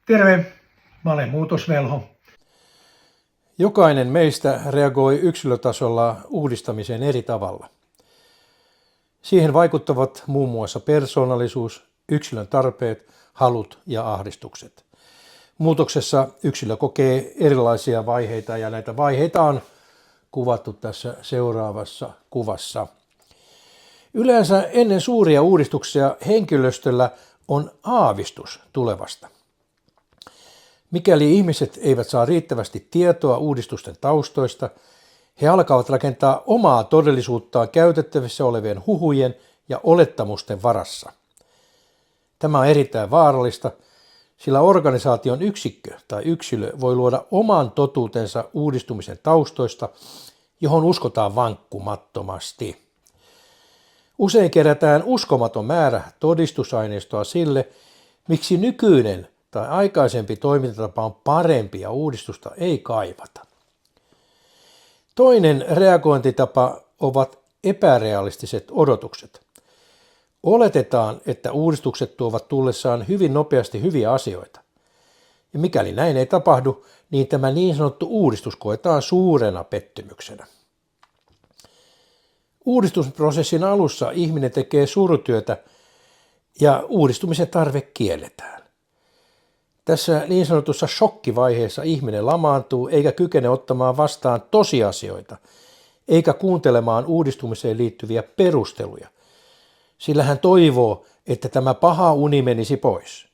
Terve, mä olen Muutosvelho. Jokainen meistä reagoi yksilötasolla uudistamiseen eri tavalla. Siihen vaikuttavat muun muassa persoonallisuus, yksilön tarpeet, halut ja ahdistukset. Muutoksessa yksilö kokee erilaisia vaiheita ja näitä vaiheita on kuvattu tässä seuraavassa kuvassa. Yleensä ennen suuria uudistuksia henkilöstöllä on aavistus tulevasta. Mikäli ihmiset eivät saa riittävästi tietoa uudistusten taustoista, he alkavat rakentaa omaa todellisuuttaan käytettävissä olevien huhujen ja olettamusten varassa. Tämä on erittäin vaarallista, sillä organisaation yksikkö tai yksilö voi luoda oman totuutensa uudistumisen taustoista, johon uskotaan vankkumattomasti. Usein kerätään uskomaton määrä todistusaineistoa sille, miksi nykyinen tai aikaisempi toimintatapa on parempi ja uudistusta ei kaivata. Toinen reagointitapa ovat epärealistiset odotukset. Oletetaan, että uudistukset tuovat tullessaan hyvin nopeasti hyviä asioita. Ja mikäli näin ei tapahdu, niin tämä niin sanottu uudistus koetaan suurena pettymyksenä. Uudistusprosessin alussa ihminen tekee surutyötä ja uudistumisen tarve kielletään. Tässä niin sanotussa shokkivaiheessa ihminen lamaantuu eikä kykene ottamaan vastaan tosiasioita, eikä kuuntelemaan uudistumiseen liittyviä perusteluja, sillä hän toivoo, että tämä paha uni menisi pois.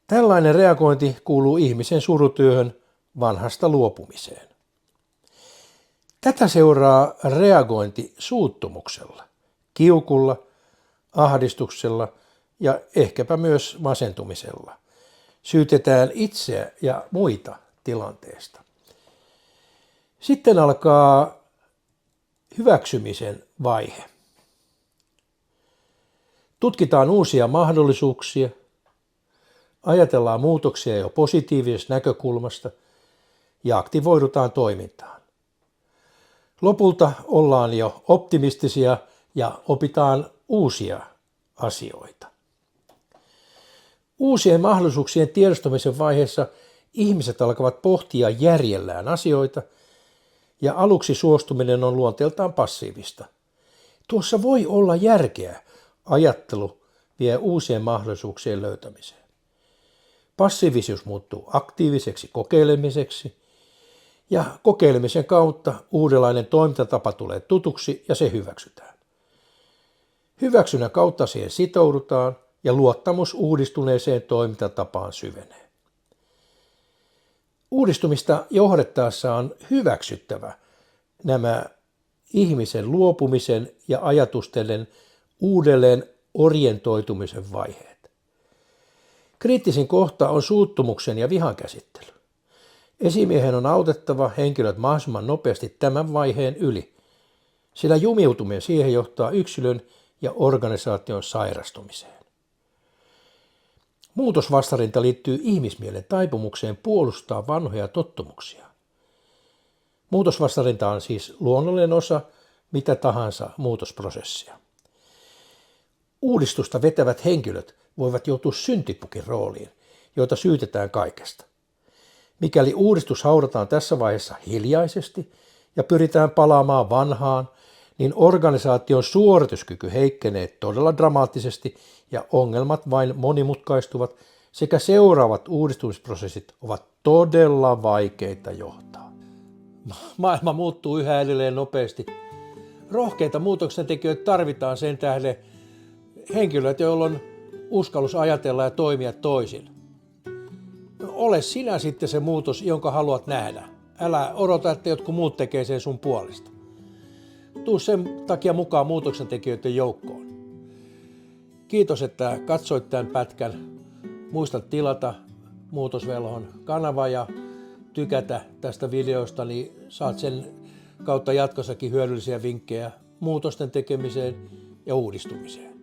Tällainen reagointi kuuluu ihmisen surutyöhön vanhasta luopumiseen. Tätä seuraa reagointi suuttumuksella, kiukulla, ahdistuksella ja ehkäpä myös masentumisella. Syytetään itseä ja muita tilanteesta. Sitten alkaa hyväksymisen vaihe. Tutkitaan uusia mahdollisuuksia, ajatellaan muutoksia jo positiivisesta näkökulmasta ja aktivoidutaan toimintaan. Lopulta ollaan jo optimistisia ja opitaan uusia asioita. Uusien mahdollisuuksien tiedostamisen vaiheessa ihmiset alkavat pohtia järjellään asioita ja aluksi suostuminen on luonteeltaan passiivista. Tuossa voi olla järkeä, ajattelu vie uusien mahdollisuuksien löytämiseen. Passiivisuus muuttuu aktiiviseksi kokeilemiseksi ja kokeilemisen kautta uudenlainen toimintatapa tulee tutuksi ja se hyväksytään. Hyväksynnän kautta siihen sitoudutaan ja luottamus uudistuneeseen toimintatapaan syvenee. Uudistumista johdettaessa on hyväksyttävä nämä ihmisen luopumisen ja ajatusten uudelleen orientoitumisen vaiheet. Kriittisin kohta on suuttumuksen ja vihan käsittely. Esimiehen on autettava henkilöt mahdollisimman nopeasti tämän vaiheen yli, sillä jumiutuminen siihen johtaa yksilön ja organisaation sairastumiseen. Muutosvastarinta liittyy ihmismielen taipumukseen puolustaa vanhoja tottumuksia. Muutosvastarinta on siis luonnollinen osa mitä tahansa muutosprosessia. Uudistusta vetävät henkilöt voivat joutua syntipukin rooliin, joita syytetään kaikesta. Mikäli uudistus haudataan tässä vaiheessa hiljaisesti ja pyritään palaamaan vanhaan, niin organisaation suorituskyky heikkenee todella dramaattisesti ja ongelmat vain monimutkaistuvat sekä seuraavat uudistumisprosessit ovat todella vaikeita johtaa. Maailma muuttuu yhä edelleen nopeasti. Rohkeita muutoksentekijöitä tarvitaan sen tähden henkilöitä, joilla on uskallus ajatella ja toimia toisin. Ole sinä sitten se muutos, jonka haluat nähdä. Älä odota, että jotkut muut tekee sen sun puolesta. Tuu sen takia mukaan muutoksentekijöiden joukkoon. Kiitos, että katsoit tämän pätkän. Muista tilata Muutosvelhon kanava ja tykätä tästä videosta, niin saat sen kautta jatkossakin hyödyllisiä vinkkejä muutosten tekemiseen ja uudistumiseen.